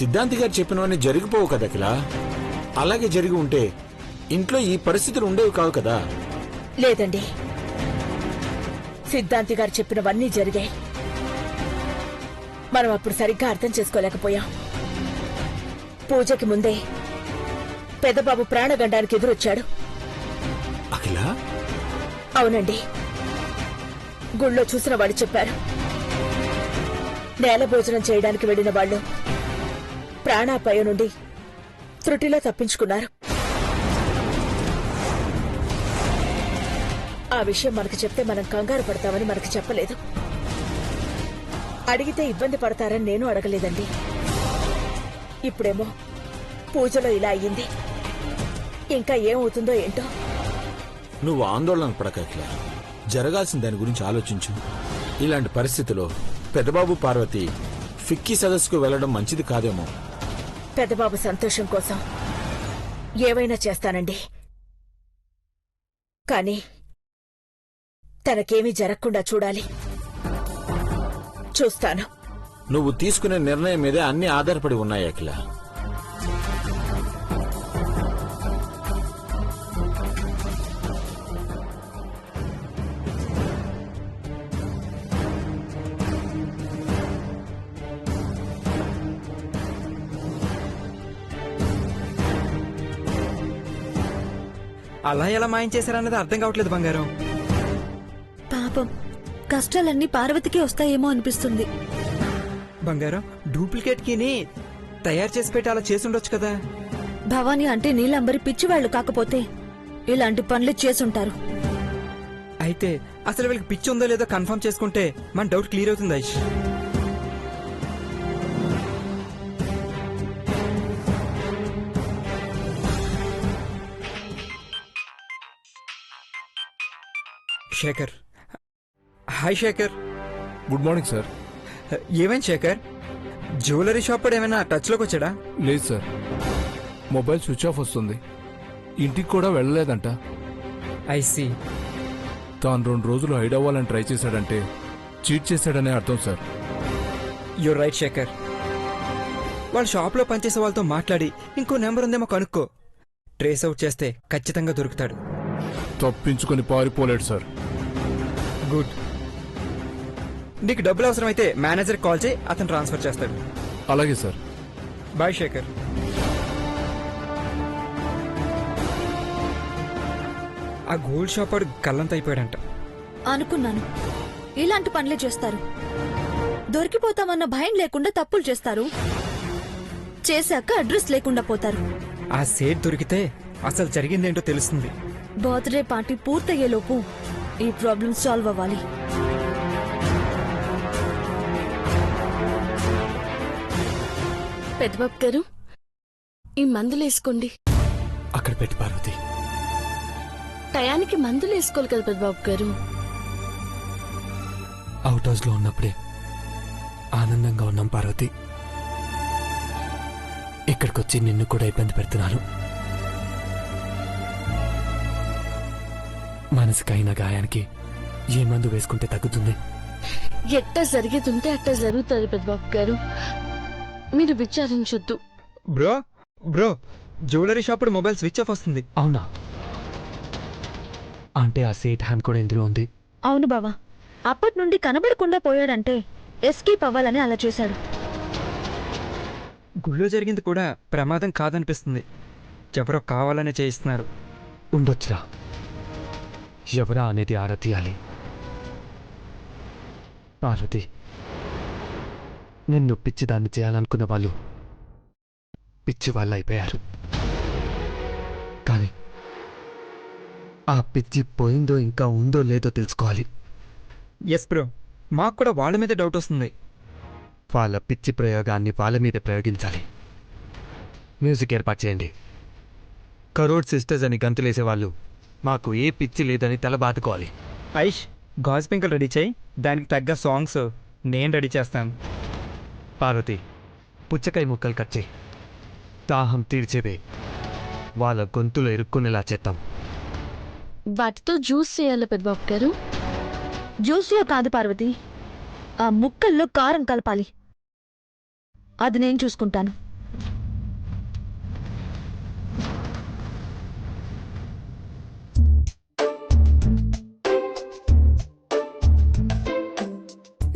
సిద్ధాంతి గారు చెప్పినవన్నీ జరిగిపోవు కదా అఖిల. అలాగే జరిగి ఉంటే ఇంట్లో ఈ పరిస్థితులు ఉండేవి కావు కదా. లేదండి, సిద్ధాంతి గారు చెప్పినవన్నీ జరిగాయి. మనం అప్పుడు సరిగ్గా అర్థం చేసుకోలేకపోయాం. పూజకి ముందే పెద్దబాబు ప్రాణగండానికి ఎదురొచ్చాడు. అఖిల, అవునండి, గుళ్ళో చూసిన వాళ్ళు చెప్పారు. నేల భోజనం చేయడానికి వెళ్లిన వాళ్ళు ప్రాణాపాయం నుండి త్రుటిలో తప్పించుకున్నారు. ఆ విషయం మనకు చెప్తే మనం కంగారు పడతామని మనకు చెప్పలేదు. అడిగితే ఇబ్బంది పడతారని నేను అడగలేదండి. ఇప్పుడేమో పూజలో ఇలా అయ్యింది. ఇంకా ఏమవుతుందో ఏంటో. నువ్వు ఆందోళన పడక అఖిల. జరగాల్సిన దాని గురించి ఆలోచించు. ఇలాంటి పరిస్థితిలో పెద్దబాబు పార్వతి ఫిక్కీ సదస్సుకు వెళ్లడం మంచిది కాదేమో. పెద్దబాబు సంతోషం కోసం ఏవైనా చేస్తానండి, కానీ తనకేమీ జరగకుండా చూడాలి. చూస్తాను. నువ్వు తీసుకునే నిర్ణయం మీదే అన్ని ఆధారపడి ఉన్నాయి అఖిల. అలా ఎలా మాయం చేశారన్నది అర్థం కావట్లేదు బంగారం. పాపం, కష్టాలన్నీ పార్వతికి వస్తాయేమో అనిపిస్తుంది. బంగారం, డూప్లికేట్ కీని తయారు చేసి పెట్టి అలా చేసి ఉండొచ్చు కదా. భవానీ అంటే నీలంబరి పిచ్చివాళ్లు కాకపోతే ఇలాంటి పనులు చేసుంటారు. అయితే అసలు వీళ్ళకి పిచ్చి ఉందో లేదో కన్ఫర్మ్ చేసుకుంటే మన డౌట్ క్లియర్ అవుతుంది Aish. Shekhar. Hi Shekhar. Good morning sir. ఏమైంది శేఖర్? జ్యువెలరీ షాప్ ఏమైనా టచ్ లోకి వచ్చాడా? లేదు సార్, మొబైల్ స్విచ్ ఆఫ్ వస్తుంది. ఇంటికి కూడా వెళ్ళలేదంట. ఐసీ. తాను 2 రోజులు హైడ్ అవ్వాలని ట్రై చేశాడంటే చీట్ చేశాడనే అర్థం సార్. You're right Shekhar. వాళ్ళ షాప్లో పనిచేసే వాళ్ళతో మాట్లాడి ఇంకో నెంబర్ ఉందేమో కనుక్కో. ట్రేస్ అవుట్ చేస్తే ఖచ్చితంగా దొరుకుతాడు. తప్పించుకొని పారిపోలేడు సార్. గుడ్. నీకు డబ్బులు అవసరమైతే మేనేజర్ కాల్ చేయి, అతను ట్రాన్స్ఫర్ చేస్తాడు. అలాగే సార్. బాయ్ శేఖర్. ఆ గోల్డ్ షాప్ వాడు గల్లంత అయిపోయాడంట. అనుకున్నాను, ఇలాంటి పనులే చేస్తారు. దొరికిపోతామన్న భయం లేకుండా తప్పులు చేస్తారు. చేశాక అడ్రస్ లేకుండా పోతారు. ఆ సేట్ దొరికితే అసలు జరిగిందేంటో తెలుస్తుంది. బర్త్డే పార్టీ పూర్తయ్యేలోపు ఈ ప్రాబ్లం సాల్వ్ అవ్వాలి. పెద్దబాబు గారు, ఈ మందులు వేసుకోండి. అక్కడ పెట్టి పార్వతి. టయానికి మందులు వేసుకోవాలి కదా పెద్దబాబు గారు. అవుట్ హౌస్ లో ఉన్నప్పుడే ఆనందంగా ఉన్నాం పార్వతి. ఇక్కడికొచ్చి నిన్ను కూడా ఇబ్బంది పెడుతున్నాను. మనసుకైన గాయానికి ఏ మందు వేసుకుంటే తగ్గుతుంది? ఎట్టా జరిగేదుంటే అట్టా జరుగుతుంది పెద్దబాబు గారు, మీరు విచారించొద్దు. Bro bro, jewellery shop mobile switch off వస్తుంది. అవునా? అంటే ఆ సేట్ హ్యాండ్ కూడా ఇందులో ఉంది. అవును బావా, అప్పటి నుండి కనబడకుండా పోయాడంటే ఎస్కేప్ అవ్వాలని అలా చేశాడు. గుళ్ళో జరిగింది కూడా ప్రమాదం కాదనిపిస్తుంది. ఎవరో కావాలనే చేయిస్తున్నారు. ఉండొచ్చురా. ఎవరా అనేది ఆరా తీయాలి. పార్వతి, నిన్ను పిచ్చిదాన్ని చేయాలనుకున్న వాళ్ళు పిచ్చి వాళ్ళు అయిపోయారు. కానీ ఆ పిచ్చి పోయిందో ఇంకా ఉందో లేదో తెలుసుకోవాలి. ఎస్ బ్రో, మాకు కూడా వాళ్ళ మీద డౌట్ వస్తుంది. వాళ్ళ పిచ్చి ప్రయోగాన్ని వాళ్ళ మీద ప్రయోగించాలి. మ్యూజిక్ ఏర్పాటు చేయండి. కరోడ్ సిస్టర్స్ అని గంతులేసే వాళ్ళు మాకు ఏ పిచ్చి లేదని తల బాదుకోవాలి. ఐష్, గాజ్ పింకల్ రెడీ చేయి. దానికి తగ్గ సాంగ్స్ నేను రెడీ చేస్తాను. పార్వతి, పుచ్చకాయ ముక్కలు కట్ చేయి. దాహం తీర్చేవే. వాళ్ళ గొంతులో ఇరుక్కునేలా చేద్దాం. వాటితో జ్యూస్ చేయాలి పెద్దబాబు గారు. జ్యూస్లో కాదు పార్వతి, ఆ ముక్కల్లో కారం కలపాలి. అది నేను చూసుకుంటాను.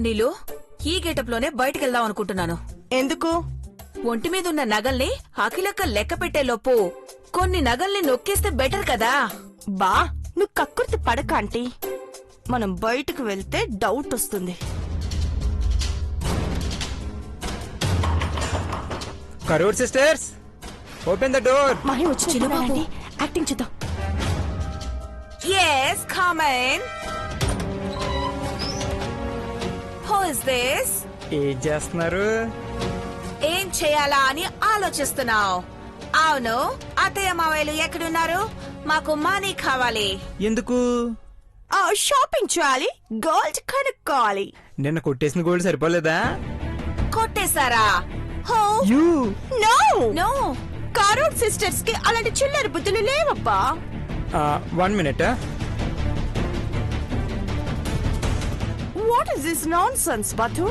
నీలు ఈ గెటప్ లోనే బయటికెళ్దాం అనుకుంటున్నాను. ఎందుకు? ఒంటి మీద ఉన్న నగల్ని అఖిలక్క లెక్క పెట్టే లోపు కొన్ని నగల్ని నొక్కేస్తే బెటర్ కదా. బా నువ్వు కక్కుర్తి పడక ఆంటీ. మనం బయటకు వెళ్తే డౌట్ వస్తుంది. Karur sisters, open the door. Mahi వచ్చి చిన్నబాబు యాక్టింగ్ చేద్దాం. Yes, come in. Who is this? ఏం చేస్తున్నారు? ఏం చేయాలా అని ఆలోచిస్తున్నావు. అవును, అత్తయ్య మావయ్యలు ఎక్కడున్నారు? మాకు మనీ కావాలి. ఎందుకు? షాపింగ్ చేయాలి, గోల్డ్ కనుక్కోవాలి. నిన్న కొట్టేసిన గోల్డ్ సరిపోలేదా? కొట్టేశారా? Ho you know no, Karur sisters కి అలాంటి చిల్లర బుద్ధులు లేవబ్బా. 1 minute. What is this nonsense బతు?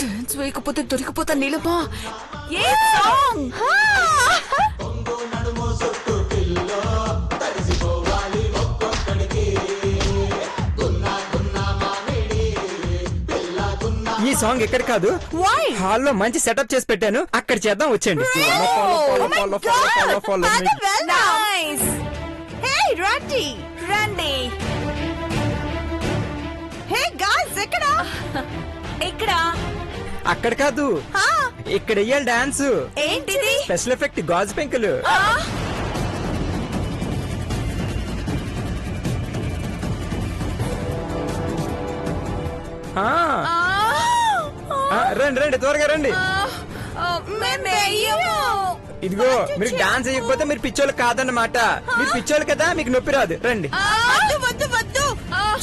డాన్స్ వేయకపోతే దొరికిపోతా నీలమ్మా. ఏ సాంగ్? ఈ సాంగ్ ఎక్కడ కాదు, Why? హాల్లో మంచి సెటప్ చేసి పెట్టాను, అక్కడ చేద్దాం వచ్చేయండి. Follow me. నైస్. హే రండి రండి. హే గాయ్స్ ఎక్కడ? ఇక్కడ అక్కడ కాదు, ఇక్కడ వెయ్యాలి డాన్స్. ఏంటిది? స్పెషల్ ఎఫెక్ట్ గాజు పెంకులు. రండి రండి, త్వరగా రండి. ఇదిగో, మీరు డాన్స్ చేయకపోతే మీరు పిచ్చోళ్ళు కాదన్నమాట. మీరు పిచ్చోళ్ళు కదా, మీకు నొప్పి రాదు. రండి. వద్దు వద్దు వద్దు,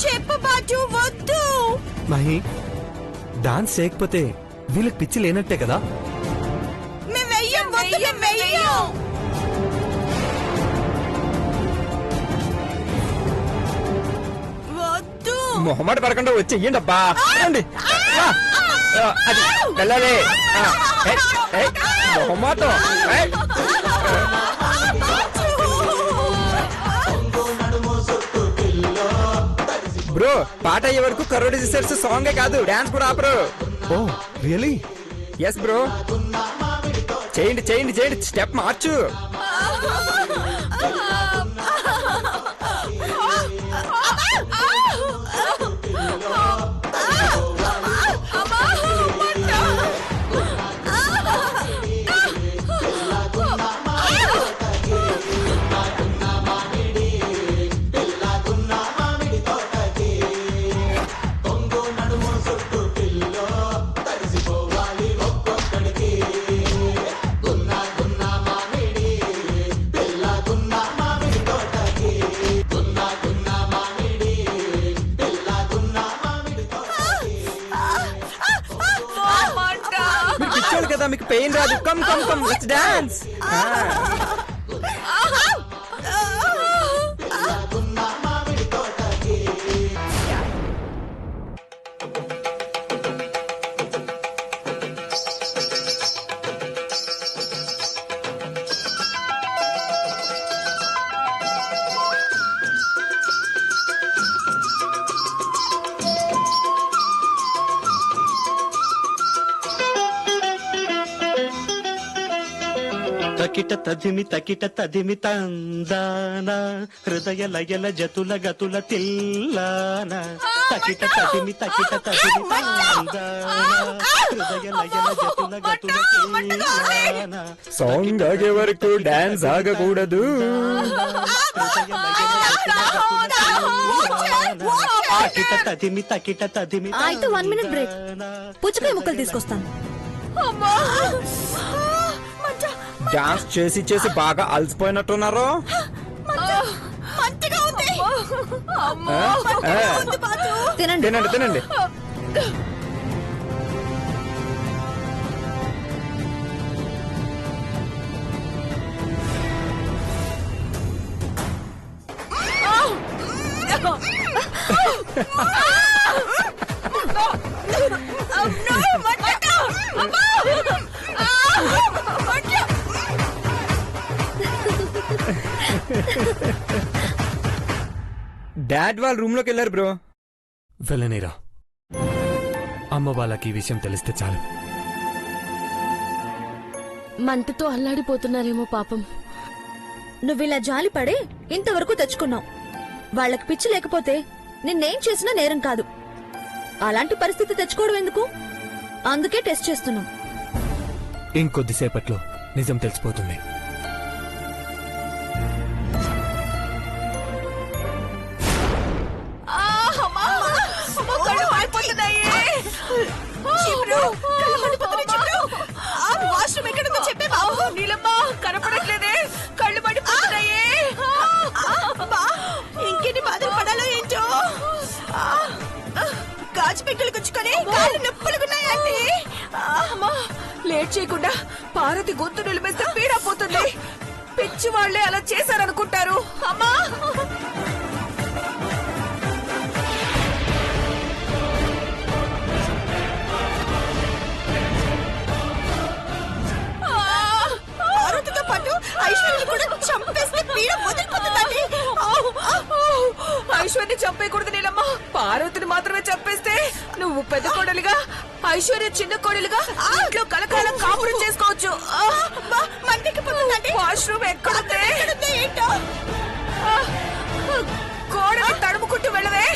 చెప్పు బాజు వద్దు. మహి, డాన్స్ చేయకపోతే వీళ్ళకి పిచ్చి లేనట్టే కదా. మేము వెయ్యం, వద్దు మేము వెయ్యం. వద్దు. మొహమాట పడకుండా వచ్చి ఇయ్యండి అబ్బా. రండి. అది వెళ్ళాలి. మొహమాటం. బ్రో, పాట అయ్యే వరకు కరోడి సిస్టర్స్ సాంగే కాదు, డాన్స్ కూడా ఆపరు. Oh really? ఎస్ బ్రో, చేయండి చేయండి చేయండి, స్టెప్ మార్చు. కదా, మీకు పెయిన్ రాదు. Come come come, let's dance. తకిట తదిమి తందాన హృదయ లయల జతుల గతుల తిల్లాన తకిట తదిమి తందాన హృదయ లయల జతుల గతుల తిల్లాన. సాంగ్ ఆగే వరకు డాన్స్ ఆగకూడదు. తకిట తదిమి అయితే 1 minute బ్రేక్. పుచ్చకాయ ముక్కలు తీసుకొస్తాను. డాన్స్ చేసి చేసి బాగా అలసిపోయినట్టున్నారు. తినండి. తినండి తినండి. డాడ్ వాళ్ళ రూమ్ లోకి వెళ్ళారు బ్రో. వెళ్ళనేరా, అమ్మ వాళ్ళకి ఈ విషయం తెలిస్తే చాలు. మంటతో అల్లాడిపోతున్నారేమో పాపం. నువ్విలా జాలి పడే ఇంతవరకు తెచ్చుకున్నావు. వాళ్ళకి పిచ్చి లేకపోతే నిన్నేం చేసినా నేరం కాదు. అలాంటి పరిస్థితి తెచ్చుకోవడం ఎందుకు? అందుకే టెస్ట్ చేస్తున్నాం. ఇంకొద్దిసేపట్లో నిజం తెలిసిపోతుంది. వాష్రూమ్ ఎక్కడుందో చెప్పే బాబు. నీలమ్మ కనపడట్లేదే, కళ్ళు పడిపోతున్నాయే. ఇంకెన్ని బాధలు పడాలో ఏంటో. గాజు పెంకులు గుచ్చుకొని కాళ్ళు నొప్పులుగున్నాయండి. లేట్ చేయకుండా పార్వతి గొంతు నిలిమేస్తే పీడపోతుంది. పిచ్చి వాళ్లే అలా చేశారనుకుంటారు. అమ్మా పార్వతితో పాటు ఐశ్వర్యని కూడా చంపేస్తే పీడ వదిలిపోతుందండి. ఐశ్వర్యని చంపేయకూడదు నీలమ్మ. పార్వతిని మాత్రమే చంపేస్తే నువ్వు పెద్ద కోడలిగా, ఐశ్వర్య చిన్న కోడలిగా ఇంట్లో కలకాలం కాపురం చేసుకోవచ్చు. వాష్రూమ్ ఎక్కడుంది ఏంటో కోడలు తడుముకుంటూ వెళ్ళవే.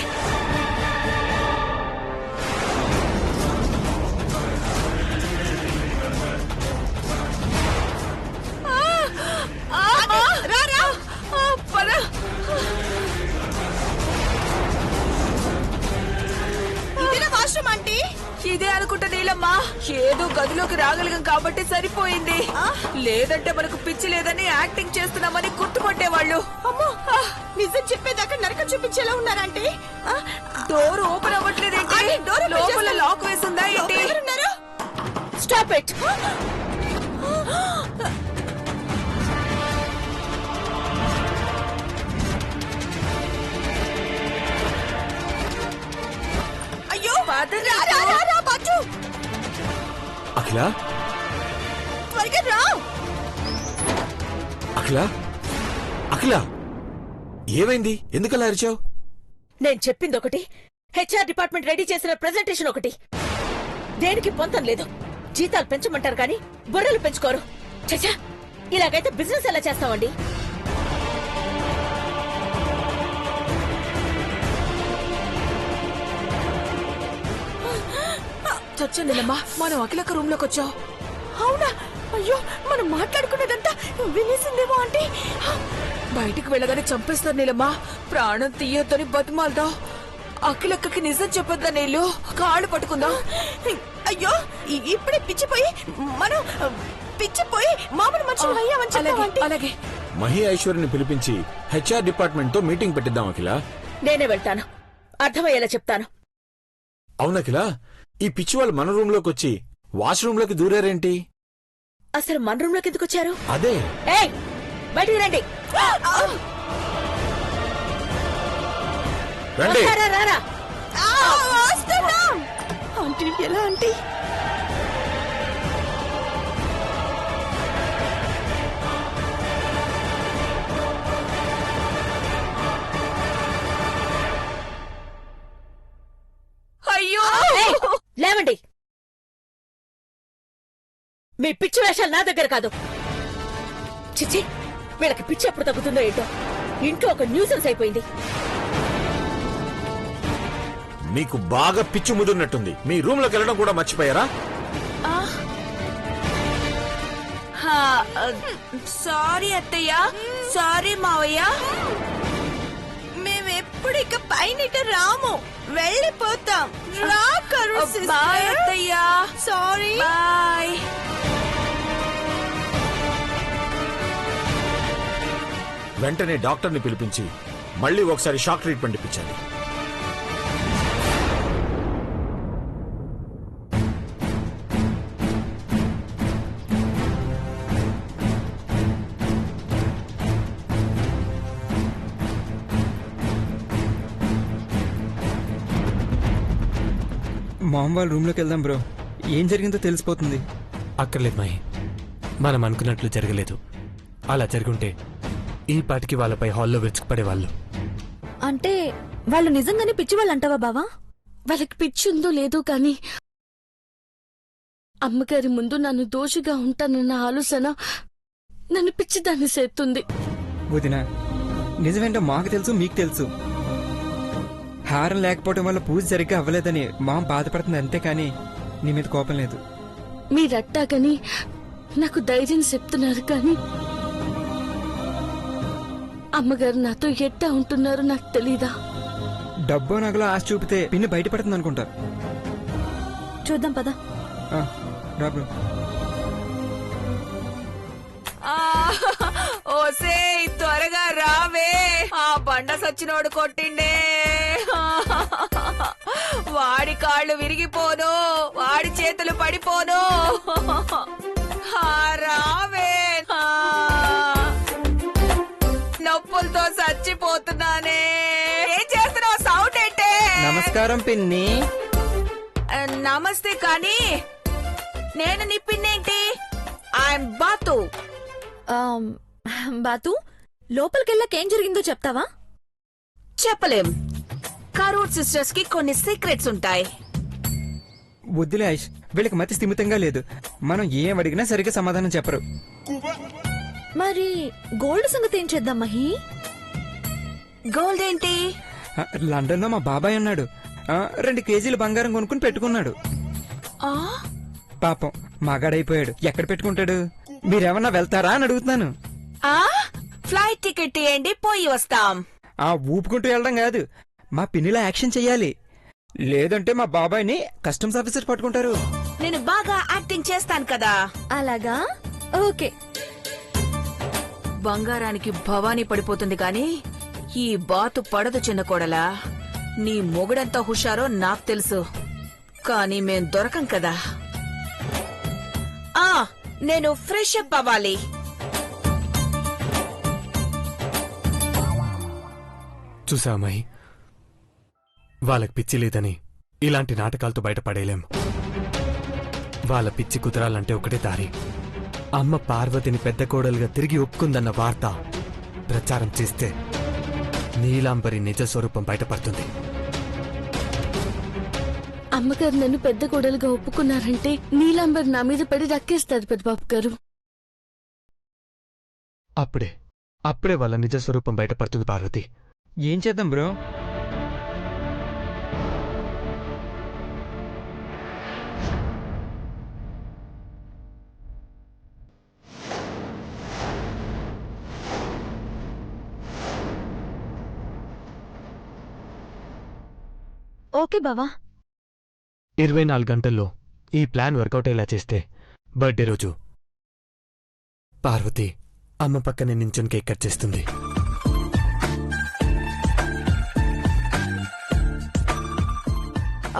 వాష్రూమ్ అంటే ఇదే అనుకుంటా నీలమ్మా. ఏదో గదిలోకి రాగలిగాం కాబట్టి సరిపోయింది. లేదంటే మనకు పిచ్చి లేదని యాక్టింగ్ చేస్తున్నామని గుర్తుపట్టేవాళ్ళు. అమ్మో, నిజం చెప్పేదాకా నరకం చూపించేలా ఉన్నారంటే. డోర్ ఓపెన్ అవ్వట్లేదేంటి? లోపల లాక్ వేసిందా ఏంటి? Stop it. అయ్యో బాజు, అఖిల, త్వరగా రా. అఖిల, అఖిల, ఏమైంది? ఎందుకలా అరిచావు? నేను చెప్పింది ఒకటి, హెచ్ఆర్ డిపార్ట్మెంట్ రెడీ చేసిన ప్రెజెంటేషన్ ఒకటి. దేనికి పొంతం లేదు. జీతాలు పెంచమంటారు కానీ బుర్రలు పెంచుకోరు. చచ్చా, ఇలాగైతే బిజినెస్ ఎలా చేస్తామండి? చచ్చండిలమ్మా, మనం అఖిలక్క రూమ్ లోకి వచ్చావు. అవునా? అయ్యో, మనం మాట్లాడుకున్నదంతా వినేసిందేమో అంటే. బయటికి వెళ్ళగానే చంపేస్తారు నీలమ్మా. ప్రాణం తీయొద్దని బతిమాలదాం. అఖిలక్కకి నిజం చెప్పొద్దా? నీళ్ళు కాళ్ళు పట్టుకుందాం. అయ్యో, ఇప్పుడే పిచ్చిపోయి మనం పిచ్చిపోయి మామూలు మనుషులు అయ్యామని చెప్పావంటే. అలాగే మహి ఐశ్వర్యని పిలిపించి హెచ్ఆర్ డిపార్ట్మెంట్ తో మీటింగ్ పెట్టిద్దాం అఖిల. నేనే వెళ్తాను, అర్థమయ్యేలా చెప్తాను. అవునఖిల, ఈ పిచ్చి వాళ్ళు మన రూమ్ లోకి వచ్చి వాష్రూమ్ లోకి దూరారేంటి? అసలు మన రూమ్ లోకి ఎందుకు వచ్చారు? అదే. ఏయ్, బయటికి రండి. రండి. రారా, రారా. ఆంటీ ఎలా ఆంటీ? అయ్యో, లేవండి. మీ పిచ్చి వేషాలు నా దగ్గర కాదు. చిచ్చి, వీళ్ళకి పిచ్చి ఎప్పుడు తగ్గుతుందో ఏంటో. ఇంట్లో ఒక న్యూసెన్స్ అయిపోయింది. మీకు బాగా పిచ్చి ముదురున్నట్టుంది. మీ రూమ్ లోకి వెళ్ళడం కూడా మర్చిపోయారా? సారీ అత్తయ్య, సారీ మావయ్య. మేమెప్పుడు ఇక పైన రాము, వెళ్ళిపోతాం. రా కరు సిస్టర్. అత్తయ్య, సారీ, బాయ్. వెంటనే డాక్టర్ని పిలిపించి మళ్ళీ ఒకసారి షాక్ ట్రీట్మెంట్ ఇప్పించాలి. మామ్ వాళ్ళ రూమ్లోకి వెళ్దాం బ్రో. ఏం జరిగిందో తెలిసిపోతుంది. అక్కర్లేదు మహి, మనం అనుకున్నట్లు జరగలేదు. అలా జరుగుంటే ఈ పాటికి వాళ్ళపై హాల్లో విరుచుకుపడేవాళ్ళు. అంటే వాళ్ళు నిజంగానే పిచ్చి వాళ్ళు అంటావా బావా? వాళ్ళకి పిచ్చి ఉందో లేదో కానీ అమ్మగారి ముందు నన్ను దోషిగా ఉంటానన్న ఆలోచన నన్ను పిచ్చిదాన్ని చేస్తుంది. వదిన నిజమేంటో మాకు తెలుసు, మీకు తెలుసు. హారం లేకపోవడం వల్ల పూజ సరిగ్గా అవ్వలేదని మామ బాధపడుతుంది అంతేకాని నీ మీద కోపం లేదు. మీరట్టాగని నాకు ధైర్యం చెప్తున్నారు కానీ అమ్మగారు నాతో ఎట్టా ఉంటున్నారో నాకు తెలీదా? డబ్బు నగలో ఆశ చూపితే పిన్ని బయటపడుతుంది అనుకుంటా. చూద్దాం పద. రాబు ఓసే త్వరగా రావే, ఆ బండ సచ్చినోడు కొట్టిండే. వాడి కాళ్ళు విరిగిపోను, వాడి చేతులు పడిపోను. రావే, నొప్పులతో చచ్చిపోతున్నానే. ఏం చేస్తున్నావు? సౌండ్ ఏంటే? నమస్కారం పిన్ని. నమస్తే కానీ నేను నీ పిన్నేంటి? ఐఎమ్ బాతు. బాతు, లోపలికెళ్ళాక ఏం జరిగిందో చెప్తావా? చెప్పలేం. కరూర్ సిస్టర్స్ కి కొన్ని సీక్రెట్స్ ఉంటాయి. వద్దులే ఆయుష్, వీళ్ళకి మతి స్థిమితంగా లేదు. మనం ఏం అడిగినా సరిగ్గా సమాధానం చెప్పరు. మరి గోల్డ్ సంగతి ఏం చేద్దాం మహి? గోల్డ్ ఏంటి? లండన్ లో మా బాబాయ్ ఉన్నాడు. 2 కేజీలు బంగారం కొనుక్కుని పెట్టుకున్నాడు. పాపం మగాడైపోయాడు. ఎక్కడ పెట్టుకుంటాడు? మీరేమన్నా వెళ్తారా అని అడుగుతున్నాను. ఫ్లైట్ టికెట్ ఇవ్వండి, పోయి వస్తాం. ఊపుకుంటూ వెళ్ళడం కాదు, మా పిన్నిలా యాక్షన్ చెయ్యాలి. లేదంటే మా బాబాయ్ని కస్టమ్స్ ఆఫీసర్ పట్టుకుంటారు. నేను బాగా యాక్టింగ్ చేస్తాను కదా. అలాగా, ఓకే. బంగారానికి భవానీ పడిపోతుంది గాని ఈ బాతు పడదు చిన్న కోడలా. నీ మొగుడెంత హుషారో నాకు తెలుసు, కానీ మేం దొరకం కదా. నేను ఫ్రెష్ అప్ అవ్వాలి. చూసామై, వాళ్ళకి పిచ్చి లేదని ఇలాంటి నాటకాలతో బయటపడేలేం. వాళ్ళ పిచ్చి కుదరాలంటే ఒకటే దారి. అమ్మ పార్వతిని పెద్ద కోడలుగా తిరిగి ఒప్పుకుందన్న వార్త ప్రచారం చేస్తే నీలాంబరి నిజ స్వరూపం బయటపడుతుంది. అమ్మగారు నన్ను పెద్ద కోడలుగా ఒప్పుకున్నారంటే నీలాంబర్ నా మీద పడి రక్కేస్తారు పెద్దబాబు గారు. అప్పుడే వాళ్ళ నిజ స్వరూపం బయటపడుతుంది పార్వతి. ఏం చేద్దాం బ్రో? ఓకే బావా. 24 గంటల్లో ఈ ప్లాన్ వర్కౌట్ అయ్యేలా చేస్తే బర్త్డే రోజు పార్వతి అమ్మ పక్కనే నించుని కేక్ కట్ చేస్తుంది.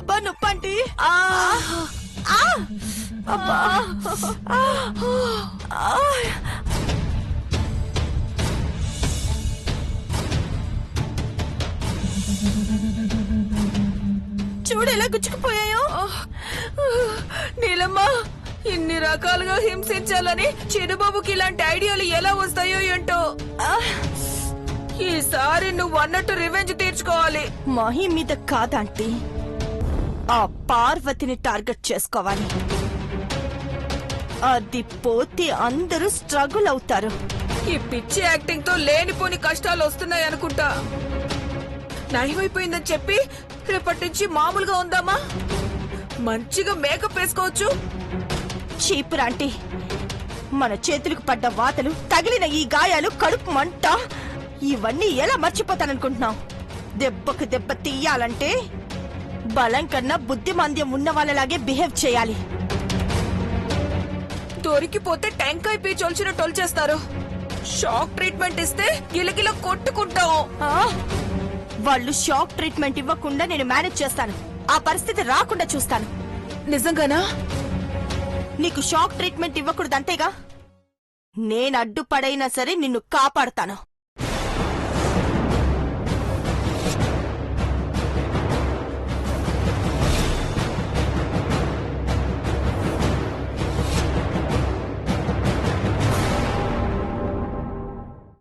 అబ్బా నొప్పంటి. అబ్బా చూడు ఎలా గుచ్చుకుపోయాయో. నీలమ్మ, ఇన్ని రకాలుగా హింసించాలని చిన్నబాబుకి ఇలాంటి ఐడియాలు ఎలా వస్తాయో ఏంటో. ఈసారి నువ్వు అన్నట్టు రివెంజ్ తీర్చుకోవాలి. మహి మీద కాదంటీ, ఆ పార్వతిని టార్గెట్ చేసుకోవాలి. అది పోతే అందరూ స్ట్రగుల్ అవుతారు. ఈ పిచ్చి యాక్టింగ్ తో లేనిపోని కష్టాలు వస్తున్నాయి అనుకుంటా. నయమైపోయిందని చెప్పి రేపటి నుంచి మామూలుగా ఉందామా? మంచిగా మేకప్ వేసుకోవచ్చు. చీపురాంటీ, మన చేతులకు పడ్డ వాతలు, తగిలిన ఈ గాయాలు, కడుపు మంట, ఇవన్నీ ఎలా మర్చిపోతాననుకుంటున్నావు? దెబ్బకు దెబ్బ తీయాలంటే బలం కన్నా బుద్ధిమాంద్యం ఉన్న వాళ్ళలాగే బిహేవ్ చేయాలి. దొరికిపోతే టెంకాయ పీచొల్చిన టొల్చేస్తారు. షాక్ ట్రీట్మెంట్ ఇస్తే గిలగిల కొట్టుకుంటాం. వాళ్ళు షాక్ ట్రీట్మెంట్ ఇవ్వకుండా నేను మేనేజ్ చేస్తాను. ఆ పరిస్థితి రాకుండా చూస్తాను. నిజంగానా? నీకు షాక్ ట్రీట్మెంట్ ఇవ్వకూడదంతేగా. నేను అడ్డుపడైనా సరే నిన్ను కాపాడతాను.